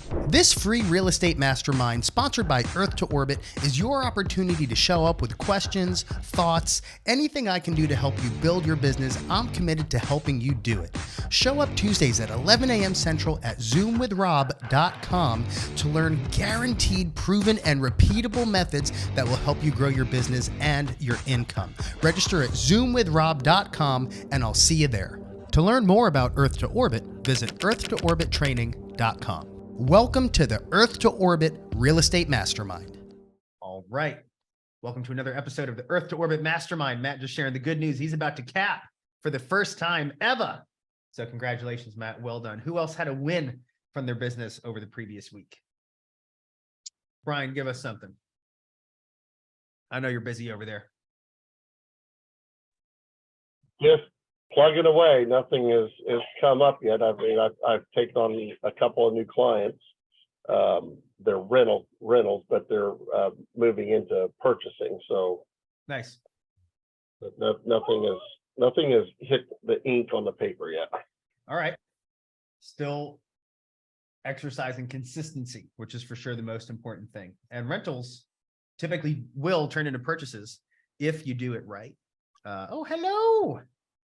This free real estate mastermind, sponsored by Earth to Orbit, is your opportunity to show up with questions, thoughts, anything I can do to help you build your business. I'm committed to helping you do it. Show up Tuesdays at 11 a.m. Central at zoomwithrob.com to learn guaranteed, proven, and repeatable methods that will help you grow your business and your income. Register at zoomwithrob.com and I'll see you there. To learn more about Earth to Orbit, visit earthtoorbittraining.com. Welcome to the Earth to Orbit Real Estate Mastermind. All right. Welcome to another episode of the Earth to Orbit Mastermind. Matt just sharing the good news. He's about to cap for the first time ever. So congratulations, Matt. Well done. Who else had a win from their business over the previous week? Brian, give us something. I know you're busy over there. Just plugging away. Nothing has come up yet. I mean, I've taken on a couple of new clients. They're rentals, but they're moving into purchasing. So nice. But nothing has hit the ink on the paper yet. All right. Still exercising consistency, which is for sure the most important thing. And rentals typically will turn into purchases if you do it right. Oh, hello.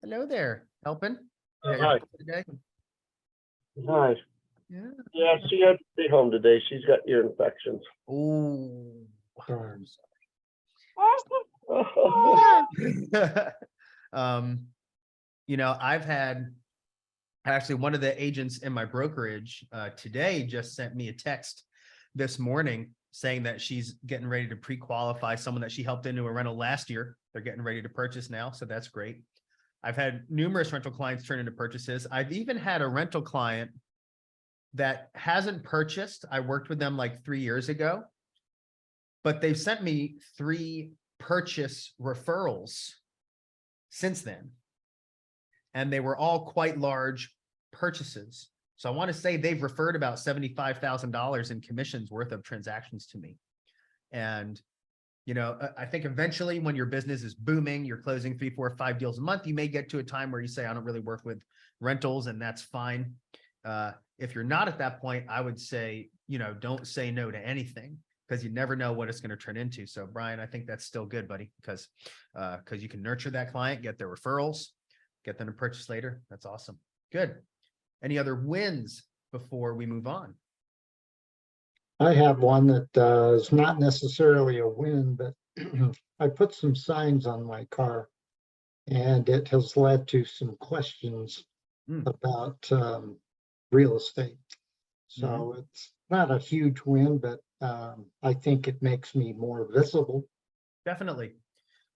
Hello there. Helping? Hi. Today? Hi. Yeah, she had to be home today. She's got ear infections. Oh. You know, I've had actually one of the agents in my brokerage today just sent me a text this morning saying that she's getting ready to pre-qualify someone that she helped into a rental last year. They're getting ready to purchase now, so that's great. I've had numerous rental clients turn into purchases. I've even had a rental client that hasn't purchased. I worked with them like 3 years ago, but they've sent me 3 purchase referrals since then. And they were all quite large purchases. So I want to say they've referred about $75,000 in commissions worth of transactions to me. And you know, I think eventually when your business is booming, you're closing 3, 4, 5 deals a month, you may get to a time where you say, I don't really work with rentals, and that's fine. If you're not at that point, I would say, you know, don't say no to anything because you never know what it's going to turn into. So Brian, I think that's still good, buddy, because you can nurture that client, get their referrals, get them to purchase later. That's awesome. Good. Any other wins before we move on? I have one that is not necessarily a win, but I put some signs on my car and it has led to some questions about real estate. So it's not a huge win, but I think it makes me more visible. Definitely.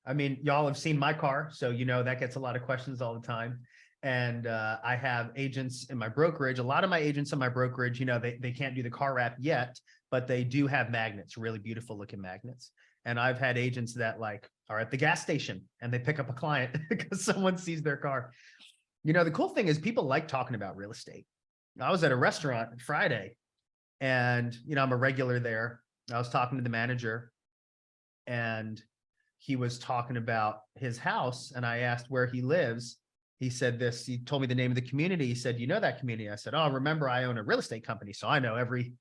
I mean, y'all have seen my car, so you know that gets a lot of questions all the time. And I have agents in my brokerage. A lot of my agents in my brokerage, you know, they can't do the car wrap yet, but they do have magnets, really beautiful looking magnets. And I've had agents that like are at the gas station and they pick up a client because someone sees their car. You know, the cool thing is people like talking about real estate. I was at a restaurant Friday and, you know, I'm a regular there. I was talking to the manager and he was talking about his house. And I asked where he lives. He said this, he told me the name of the community. He said, you know that community? I said, oh, remember I own a real estate company. So I know every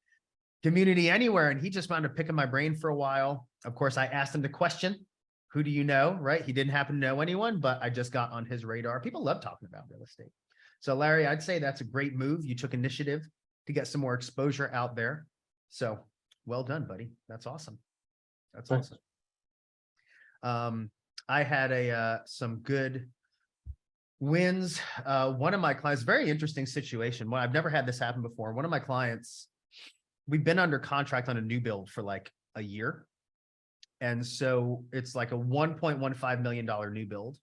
community anywhere. And he just wound up picking my brain for a while. Of course, I asked him the question, who do you know? Right. He didn't happen to know anyone, but I just got on his radar. People love talking about real estate. So Larry, I'd say that's a great move. You took initiative to get some more exposure out there. So well done, buddy. That's awesome. That's awesome. I had some good wins. One of my clients, very interesting situation. Well, I've never had this happen before. One of my clients, we've been under contract on a new build for like a year. And so it's like a $1.15 million new build.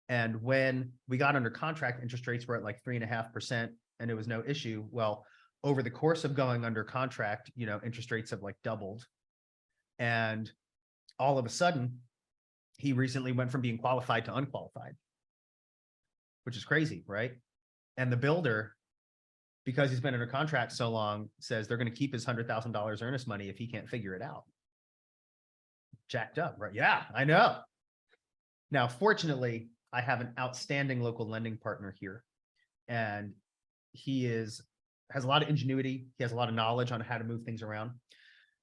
And when we got under contract, interest rates were at like 3.5% and it was no issue. Well, over the course of going under contract, you know, interest rates have like doubled. And all of a sudden, he recently went from being qualified to unqualified, which is crazy, right? And the builder, because he's been under contract so long, says they're going to keep his $100,000 earnest money if he can't figure it out. Jacked up, right? Yeah, I know. Now, fortunately, I have an outstanding local lending partner here, and he is has a lot of ingenuity. He has a lot of knowledge on how to move things around.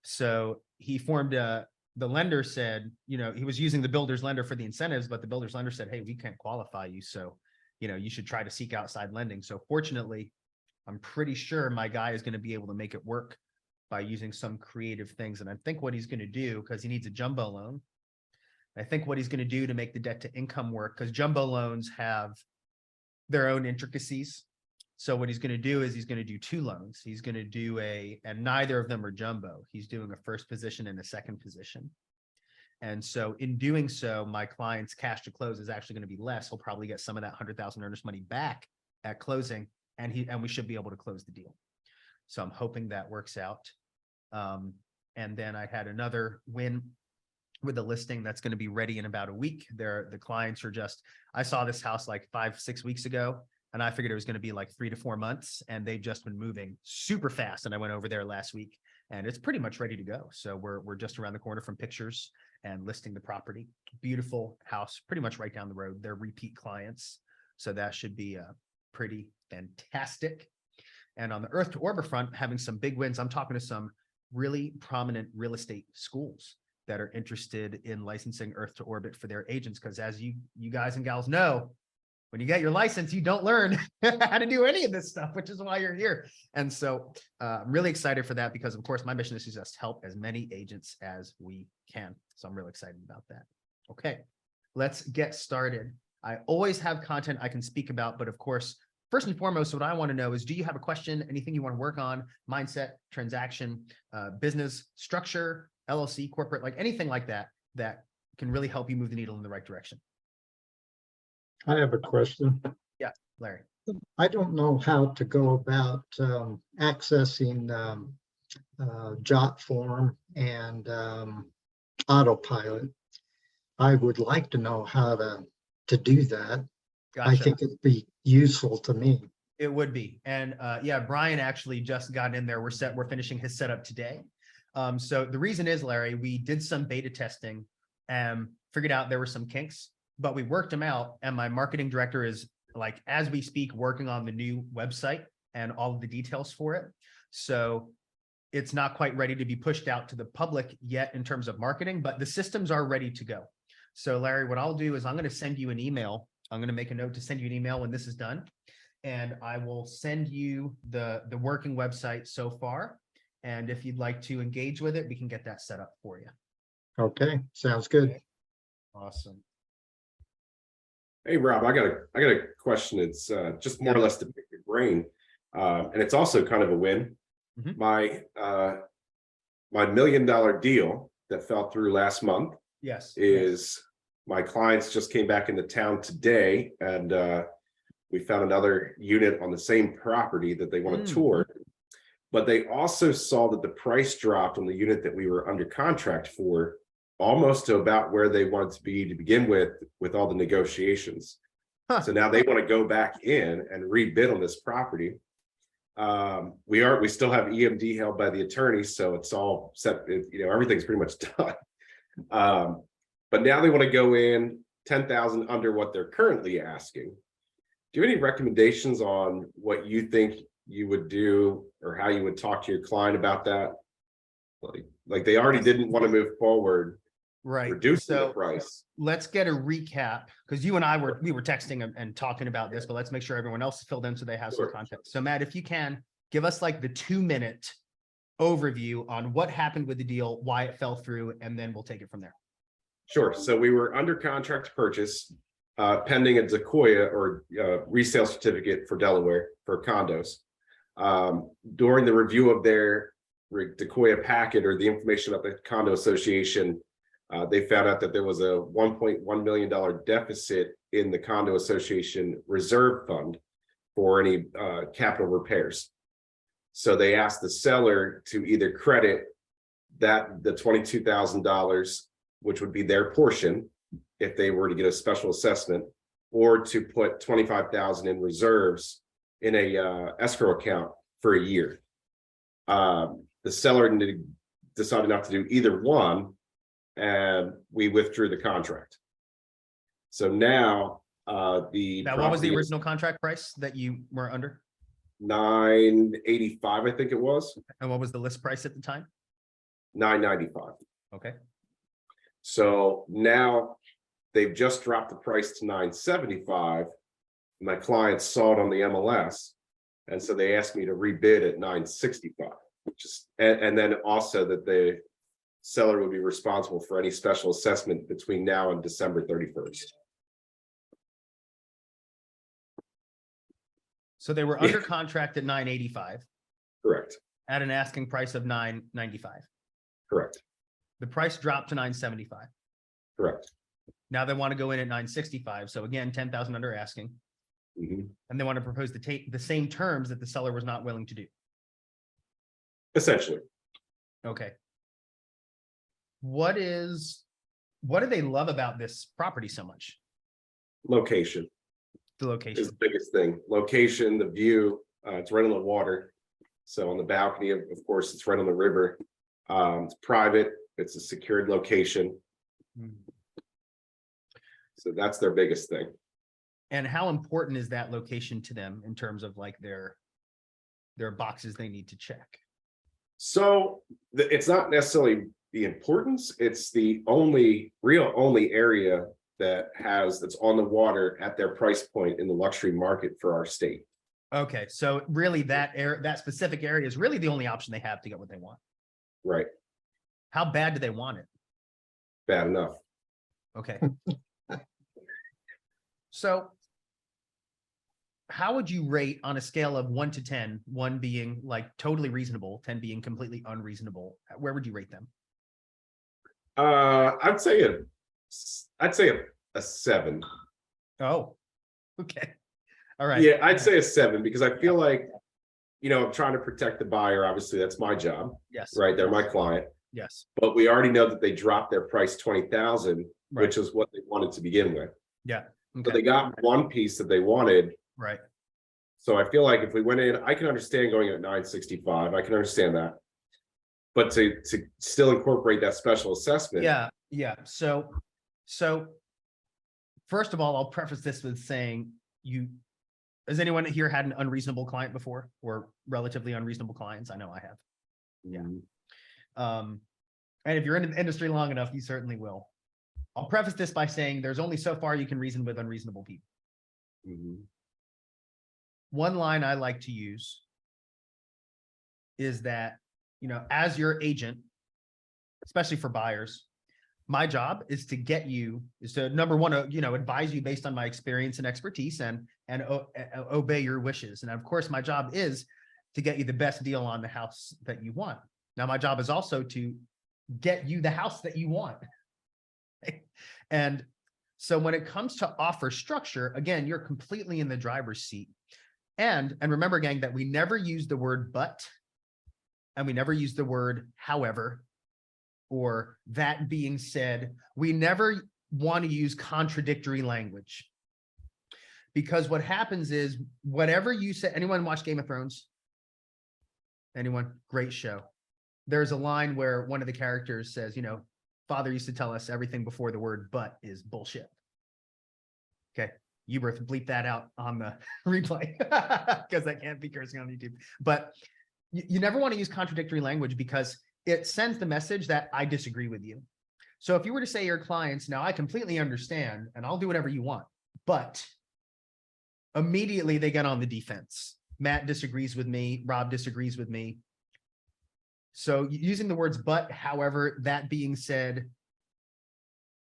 So he formed the lender said, you know, he was using the builder's lender for the incentives, but the builder's lender said, hey, we can't qualify you. So, you know, you should try to seek outside lending. So fortunately, I'm pretty sure my guy is going to be able to make it work by using some creative things. And I think what he's going to do, because he needs a jumbo loan, I think what he's going to do to make the debt to income work, because jumbo loans have their own intricacies. So what he's going to do is he's going to do 2 loans. He's going to do and neither of them are jumbo. He's doing a first position and a second position. And so in doing so, my client's cash to close is actually going to be less. He'll probably get some of that 100,000 earnest money back at closing, and we should be able to close the deal. So I'm hoping that works out. And then I had another win with a listing that's going to be ready in about a week. The clients are I saw this house like 5-6 weeks ago, and I figured it was going to be like 3 to 4 months, and they've just been moving super fast. And I went over there last week, and it's pretty much ready to go. So we're just around the corner from pictures and listing the property. Beautiful house, pretty much right down the road. They're repeat clients, so that should be pretty fantastic. And on the Earth to Orbit front, having some big wins. I'm talking to some really prominent real estate schools that are interested in licensing Earth to Orbit for their agents. Because as you guys and gals know, when you get your license, you don't learn how to do any of this stuff, which is why you're here. And so I'm really excited for that, because of course my mission is to just help as many agents as we can. So I'm really excited about that. Okay, let's get started. I always have content I can speak about, but of course, first and foremost, what I want to know is, do you have a question, anything you want to work on, mindset, transaction, business structure, LLC, corporate, like anything like that, that can really help you move the needle in the right direction? I have a question. Yeah, Larry. I don't know how to go about accessing Jot form and autopilot. I would like to know how to do that. Gotcha. I think it'd be useful to me. It would be. And yeah, Brian actually just got in there. We're finishing his setup today. So the reason is, Larry, we did some beta testing and figured out there were some kinks, but we worked them out. And my marketing director is, like, as we speak, working on the new website and all of the details for it. So it's not quite ready to be pushed out to the public yet in terms of marketing, but the systems are ready to go. So Larry, what I'll do is I'm going to send you an email. I'm going to make a note to send you an email when this is done. And I will send you the working website so far. And if you'd like to engage with it, we can get that set up for you. Okay, sounds good. Okay. Awesome. Hey, Rob, I got a question. It's just more or less to pick your brain. And it's also kind of a win. Mhm. My $1 million deal that fell through last month Yes. is my clients just came back into town today, and we found another unit on the same property that they want to tour. But they also saw that the price dropped on the unit that we were under contract for, almost to about where they wanted to be to begin with all the negotiations. Huh. So now they want to go back in and rebid on this property. We still have EMD held by the attorney, so it's all set. Everything's pretty much done. But now they want to go in 10,000 under what they're currently asking. Do you have any recommendations on what you think you would do, or how you would talk to your client about that? Like they already didn't want to move forward, Right. reducing So the price. let's get a recap, because you and I were texting and talking about this, but let's make sure everyone else is filled in so they have Sure. some context. So Matt, if you can give us like the 2-minute overview on what happened with the deal, why it fell through, and then we'll take it from there. Sure. So we were under contract to purchase, pending a Sequoia or resale certificate for Delaware for condos. During the review of their Sequoia packet, or the information of the condo association, they found out that there was a $1.1 million deficit in the condo association reserve fund for any capital repairs. So they asked the seller to either credit the $22,000, which would be their portion if they were to get a special assessment, or to put $25,000 in reserves in a escrow account for a year. The seller decided not to do either one, and we withdrew the contract. So now Now, what was the original contract price that you were under? 985, I think it was, And what was the list price at the time? 995. Okay. So now they've just dropped the price to 975. My clients saw it on the MLS. And so they asked me to rebid at 965, and then also that the seller would be responsible for any special assessment between now and December 31st. So they were under contract at 985 Correct. at an asking price of 995. Correct. The price dropped to 975. Correct. Now they want to go in at 965. So again, 10,000 under asking. Mhm. And they want to propose the same terms that the seller was not willing to do. Essentially. Okay. What do they love about this property so much? Location The is location. the biggest thing. Location, the view, it's right on the water. So on the balcony, of course, it's right on the river. It's private, it's a secured location. Hmm. So that's their biggest thing. And how important is that location to them in terms of like their boxes they need to check? So it's not necessarily the importance, it's the only area that's on the water at their price point in the luxury market for our state. Okay, so really that specific area is really the only option they have to get what they want. Right. How bad do they want it? Bad enough. Okay. So how would you rate on a scale of 1 to 10, 1 being like totally reasonable, 10 being completely unreasonable? Where would you rate them? I'd say a 7. Oh, okay. All right. Yeah, I'd say a 7 because I feel like, I'm trying to protect the buyer. Obviously, that's my job, Yes. right? They're my client, Yes. but we already know that they dropped their price 20,000, Right. which is what they wanted to begin with. Yeah. But Okay. they got one piece that they wanted. Right. So I feel like if we went in, I can understand going at 965. I can understand that. But to still incorporate that special assessment. Yeah. Yeah. So first of all, I'll preface this with saying has anyone here had an unreasonable client before or relatively unreasonable clients? I know I have. Yeah. And if you're in the industry long enough, you certainly will. I'll preface this by saying there's only so far you can reason with unreasonable people. Mhm. One line I like to use is that, as your agent, especially for buyers, my job is to number one, advise you based on my experience and expertise and obey your wishes. And of course, my job is to get you the best deal on the house that you want. Now, my job is also to get you the house that you want. And so when it comes to offer structure, again, you're completely in the driver's seat. And remember, gang, that we never use the word but, and we never use the word however, or that being said. We never want to use contradictory language. Because what happens is whatever you say, anyone watch Game of Thrones? Anyone? Great show. There's a line where one of the characters says, Father used to tell us everything before the word but is bullshit. Okay. Uberth, bleep that out on the replay because that can't be cursing on YouTube. But you never want to use contradictory language because it sends the message that I disagree with you. So if you were to say to your clients, now I completely understand and I'll do whatever you want, but immediately they get on the defense. Matt disagrees with me. Rob disagrees with me. So using the words but, however, that being said,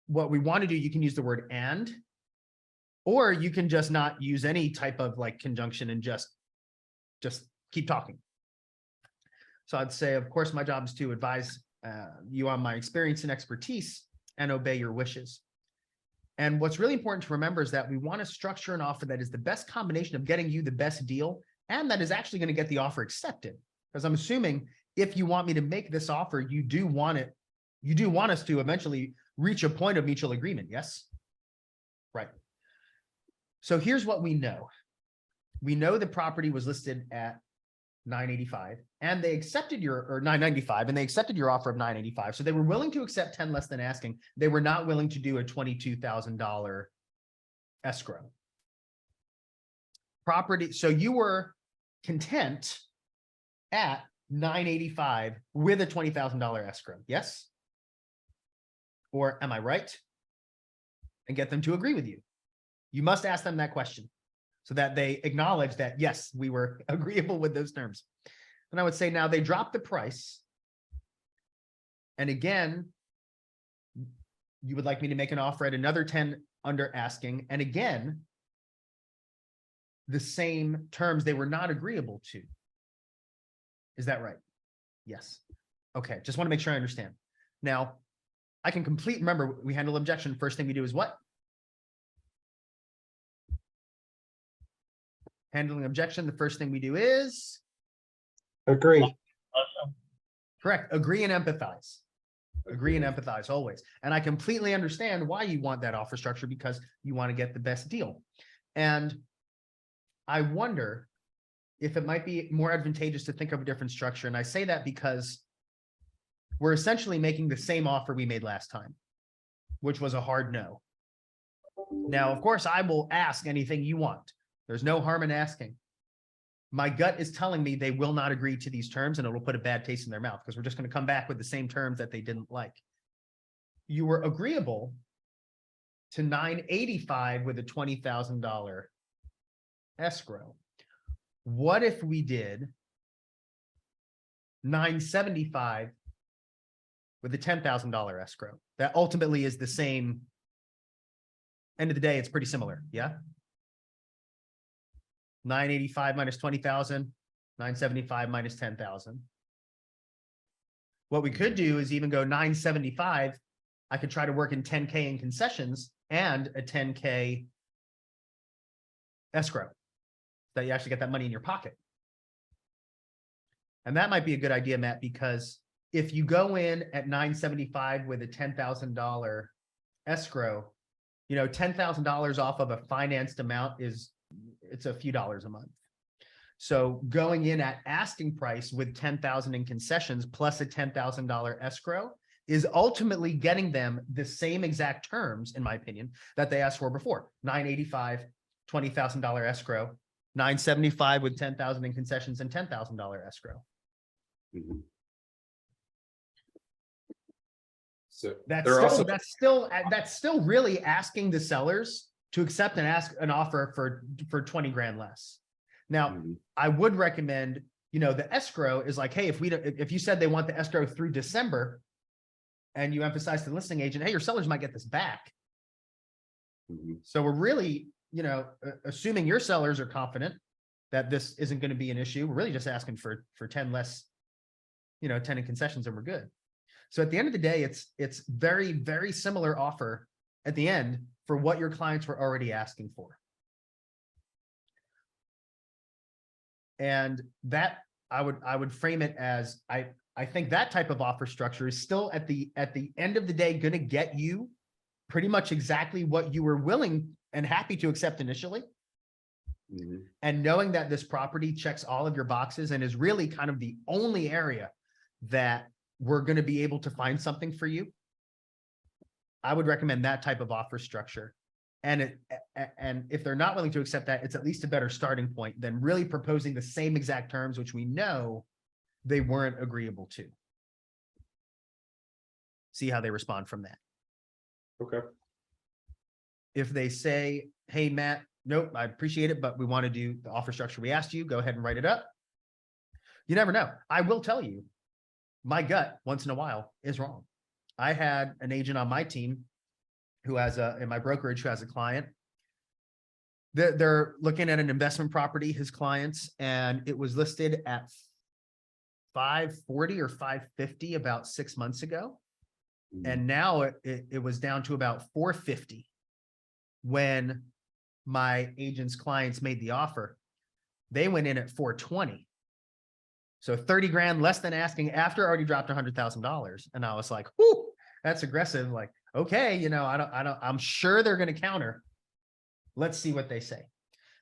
what we want to do, you can use the word and, or you can just not use any type of like conjunction and just keep talking. So I'd say, of course, my job is to advise you on my experience and expertise and obey your wishes. And what's really important to remember is that we want to structure an offer that is the best combination of getting you the best deal and that is actually going to get the offer accepted. Because I'm assuming if you want me to make this offer, you do want us to eventually reach a point of mutual agreement. Yes? Right. So here's what we know. We know the property was listed at 985 and they accepted or 995 and they accepted your offer of 985. So they were willing to accept 10 less than asking. They were not willing to do a $22,000 escrow. Property. So you were content at $985 with a $20,000 escrow. Yes? Or am I right? And get them to agree with you. You must ask them that question so that they acknowledge that, yes, we were agreeable with those terms. And I would say now they dropped the price. And again, you would like me to make an offer at another 10 under asking. And again, the same terms they were not agreeable to. Is that right? Yes. Okay, just want to make sure I understand. Now, I can remember, we handle objection. First thing we do is what? Handling objection, the first thing we do is? Agree. Correct, agree and empathize. Agree and empathize always. And I completely understand why you want that offer structure, because you want to get the best deal. And I wonder if it might be more advantageous to think of a different structure. And I say that because we're essentially making the same offer we made last time, which was a hard no. Now, of course, I will ask anything you want. There's no harm in asking. My gut is telling me they will not agree to these terms, and it'll put a bad taste in their mouth because we're just going to come back with the same terms that they didn't like. You were agreeable to $985 with a $20,000 escrow. What if we did $975 with a $10,000 escrow? That ultimately is the same. End of the day, it's pretty similar. Yeah. 985 minus 20,000, 975 minus 10,000. What we could do is even go 975. I could try to work in 10K in concessions and a 10K escrow, that you actually get that money in your pocket. And that might be a good idea, Matt, because if you go in at 975 with a $10,000 escrow, you know, $10,000 off of a financed amount it's a few dollars a month. So going in at asking price with 10,000 in concessions plus a $10,000 escrow is ultimately getting them the same exact terms, in my opinion, that they asked for before. 985, $20,000 escrow, 975 with 10,000 in concessions and $10,000 escrow. Mhm. So That's still really asking the sellers to accept an offer for 20 grand less. Now, I would recommend, you know, the escrow is like, hey, if you said they want the escrow through December and you emphasize to the listing agent, hey, your sellers might get this back. So we're really, you know, assuming your sellers are confident that this isn't going to be an issue, we're really just asking for 10 less, you know, 10 in concessions and we're good. So at the end of the day, it's very, very similar offer at the end for what your clients were already asking for. And that I would frame it as, I think that type of offer structure is still at the end of the day going to get you pretty much exactly what you were willing and happy to accept initially. And knowing that this property checks all of your boxes and is really kind of the only area that we're going to be able to find something for you, I would recommend that type of offer structure. And if they're not willing to accept that, it's at least a better starting point than really proposing the same exact terms, which we know they weren't agreeable to. See how they respond from that. Okay. If they say, hey, Matt, nope, I appreciate it, but we want to do the offer structure we asked you, go ahead and write it up. You never know. I will tell you, my gut once in a while is wrong. I had an agent on my team who has in my brokerage who has a client. They're looking at an investment property, his clients, and it was listed at 540 or 550 about 6 months ago. And now it was down to about 450 when my agent's clients made the offer. They went in at 420. So 30 grand less than asking after already dropped $100,000. And I was like, whoo, that's aggressive. Like, okay, you know, I'm sure they're going to counter. Let's see what they say.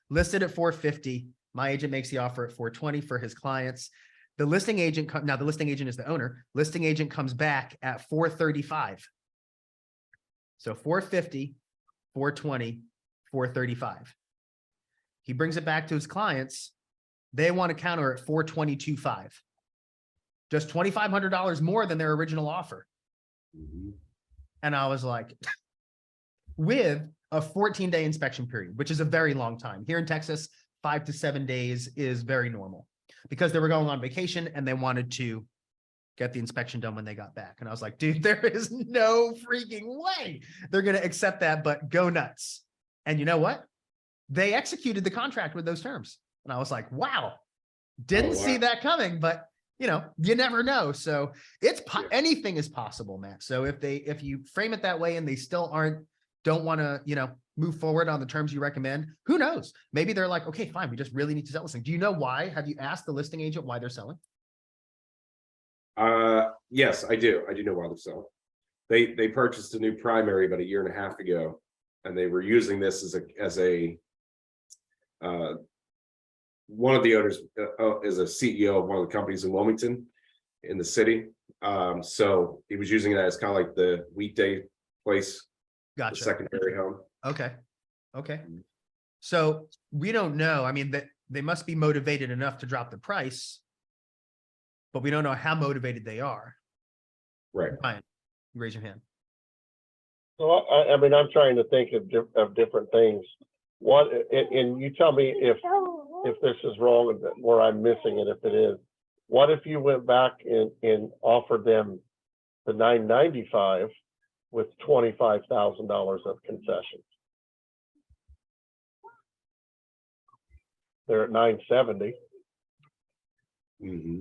Listed at 450. My agent makes the offer at 420 for his clients. The listing agent, now the listing agent is the owner. Listing agent comes back at 435. So 450, 420, 435. He brings it back to his clients They want to counter at 422.5. Just $2,500 more than their original offer. Mhm. And I was like, with a 14-day inspection period, which is a very long time. Here in Texas, 5 to 7 days is very normal because they were going on vacation and they wanted to get the inspection done when they got back. And I was like, dude, there is no freaking way they're going to accept that, but go nuts. And you know what? They executed the contract with those terms. And I was like, wow, didn't see that coming, but you know, you never know. So it's anything is possible, Matt. So if you frame it that way and they still don't want to, you know, move forward on the terms you recommend, who knows? Maybe they're like, okay, fine. We just really need to sell this thing. Do you know why? Have you asked the listing agent why they're selling? Yes, I do. I do know why they're selling. They purchased a new primary about 1.5 years ago, and they were using this as a one of the owners is a CEO of one of the companies in Wilmington in the city. So he was using it as kind of like the weekday place, the Gotcha. secondary home. Okay. So we don't know. I mean, that they must be motivated enough to drop the price, but we don't know how motivated they are. Right. Ryan, raise your hand. So I mean, I'm trying to think of different things. What, and you tell me if this is wrong or I'm missing it. If it is, what if you went back and offered them the $995 with $25,000 of concessions? They're at $970. Mm-hmm.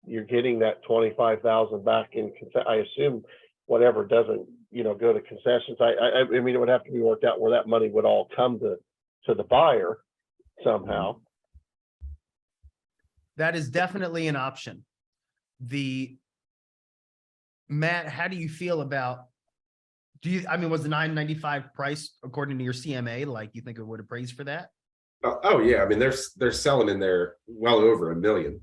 You're getting that $25,000 back in I assume whatever doesn't, you know, go to concessions. I mean, it would have to be worked out where that money would all come to the buyer somehow. That is definitely an option. Matt, how do you feel about, I mean, was the $995 price according to your CMA, like you think it would appraise for that? Oh yeah, I mean they're selling in there well over $1 million.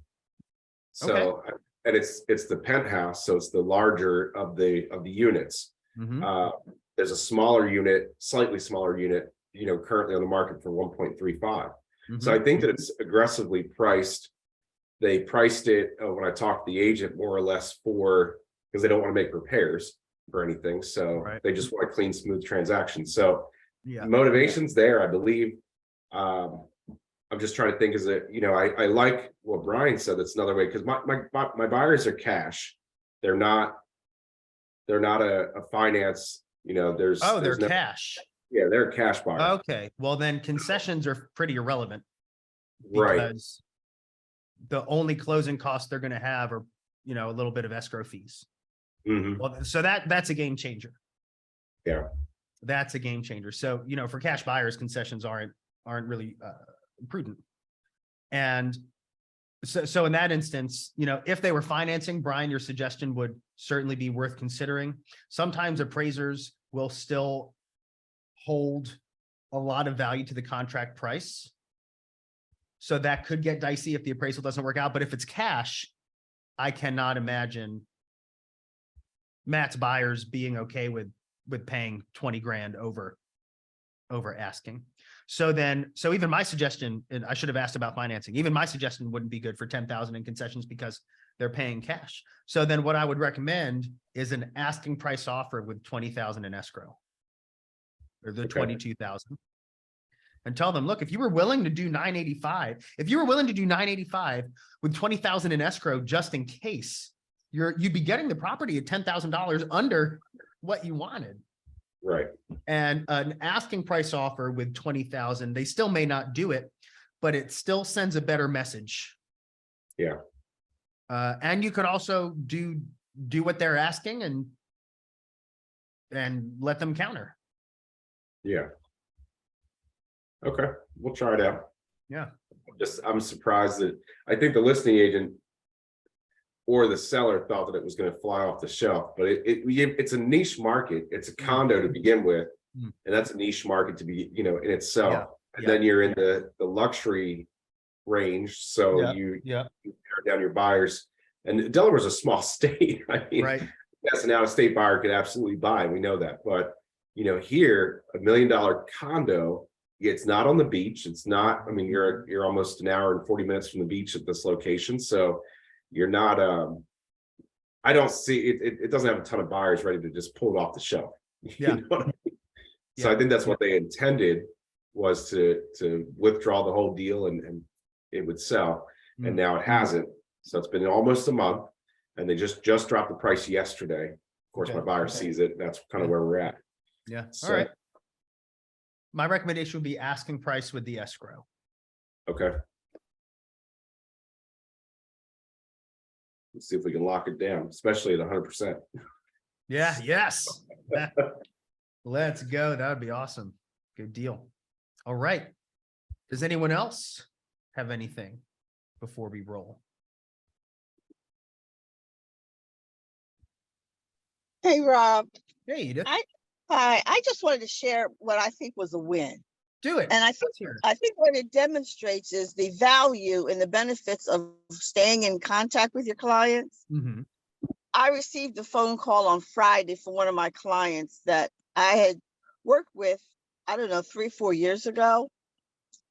So and it's the penthouse, so it's the larger of the units. Mm-hmm. There's a smaller unit, slightly smaller unit, you know, currently on the market for 1.35. Mm-hmm. So I think that it's aggressively priced. They priced it when I talked to the agent more or less because they don't want to make repairs or anything. So they just want a clean, smooth transaction. So motivation's there, I believe. I'm just trying to think, is it, you know, I like what Brian said. That's another way, because my buyers are cash. They're not a finance, you know, they're cash. Yeah, they're a cash buyer. Okay. Well, then concessions are pretty irrelevant. Right. Because the only closing costs they're going to have are, you know, a little bit of escrow fees. Mm-hmm. Well, so that's a game changer. Yeah. That's a game changer. So, you know, for cash buyers, concessions aren't really prudent. And so in that instance, you know, if they were financing, Brian, your suggestion would certainly be worth considering. Sometimes appraisers will still hold a lot of value to the contract price. So that could get dicey if the appraisal doesn't work out. But if it's cash, I cannot imagine Matt's buyers being okay with paying 20 grand over asking. So even my suggestion, and I should have asked about financing, even my suggestion wouldn't be good for 10,000 in concessions because they're paying cash. So then what I would recommend is an asking price offer with 20,000 in escrow, or the 22,000, and tell them, look, if you were willing to do 985, with 20,000 in escrow, just in case, you'd be getting the property at $10,000 under what you wanted. Right. And an asking price offer with 20,000, they still may not do it, but it still sends a better message. Yeah. And you could also do what they're asking and let them counter. Yeah. Okay, we'll try it out. Yeah. I'm surprised that I think the listing agent or the seller thought that it was going to fly off the shelf, but it's a niche market. It's a condo to begin with, and that's a niche market to be, you know, in itself. And then you're in the luxury range, so you narrow down your buyers. And Delaware's a small state. I mean, yes, an out-of-state buyer could absolutely buy. We know that, but you know, here $1 million condo It's not on the beach. It's not, I mean, you're almost an hour and 40 minutes from the beach at this location. So you're not, I don't see it doesn't have a ton of buyers ready to just pull it off the shelf. Yeah. You know what I mean? So Yeah. I think that's what they intended, was to withdraw the whole deal and it would sell. And now it hasn't. So it's been almost a month, and they just dropped the price yesterday. Of course, Okay. my buyer sees it. That's kind of where we're at. Yeah. So, All right. My recommendation would be asking price with the escrow. okay. Let's see if we can lock it down, especially at 100%. Yeah. Yes. Let's go. That would be awesome. Good deal. All right. Does anyone else have anything before we roll? Hey, Rob. Hey, Edith. Hi. I just wanted to share what I think was a win. Do it. And Let's hear it. I think what it demonstrates is the value and the benefits of staying in contact with your clients. Mhm. I received a phone call on Friday from one of my clients that I had worked with, I don't know, 3-4 years ago.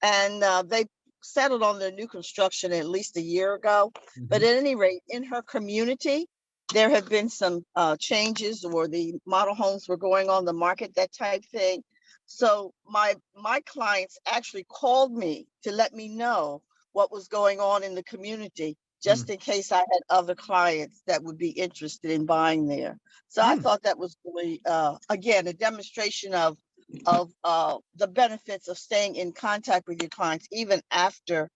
And they settled on their new construction at least a year ago. But Mhm. at any rate, in her community, there have been some changes, or the model homes were going on the market, that type thing. So my clients actually called me to let me know what was going on in the community, just in case I had other clients that would be interested in buying there. So I thought that was really, again, a demonstration of the benefits of staying in contact with your clients, even after,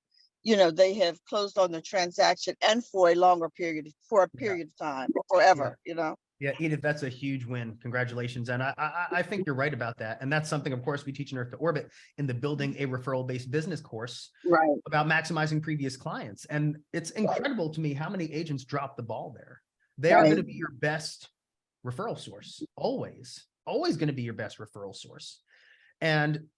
they have closed on the transaction, and for a longer period, of time, or forever, Yeah, Edith, that's a huge win. Congratulations. And I think you're right about that. And that's something, of course, we teach in Earth to Orbit in the Building a Referral-Based Business course Right. about maximizing previous clients. And it's incredible to me how many agents drop the ball there. They are going to be your best referral source. Always going to be your best referral source. And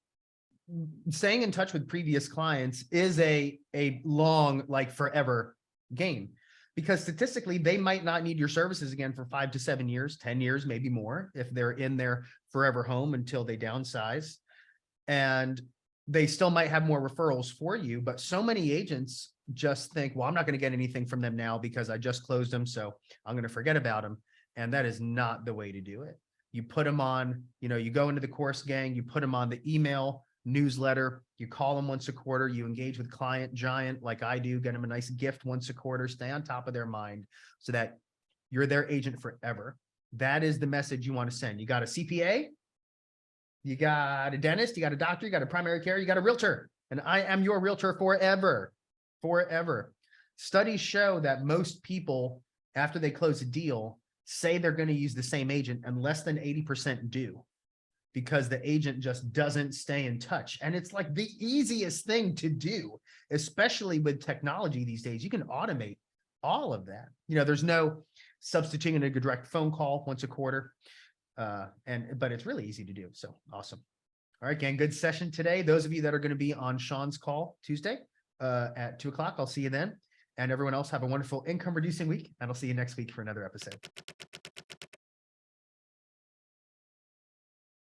staying in touch with previous clients is a long, like forever game, because statistically they might not need your services again for 5 to 7 years, 10 years, maybe more, if they're in their forever home until they downsize. And they still might have more referrals for you, but so many agents just think, well, I'm not going to get anything from them now because I just closed them, so I'm going to forget about them. And that is not the way to do it. You put them on, you go into the course gang, you put them on the email newsletter, you call them once a quarter, you engage with Client Giant like I do, get them a nice gift once a quarter, stay on top of their mind so that you're their agent forever. That is the message you want to send. You got a CPA, you got a dentist, you got a doctor, you got a primary care, you got a realtor, and I am your realtor forever. Studies show that most people, after they close a deal, say they're going to use the same agent, and less than 80% do, because the agent just doesn't stay in touch. And it's like the easiest thing to do, especially with technology these days. You can automate all of that. There's no substituting a direct phone call once a quarter. But it's really easy to do. So awesome. All right, gang, good session today. Those of you that are going to be on Sean's call Tuesday at 2 o'clock, I'll see you then. And everyone else, have a wonderful income reducing week. And I'll see you next week for another episode.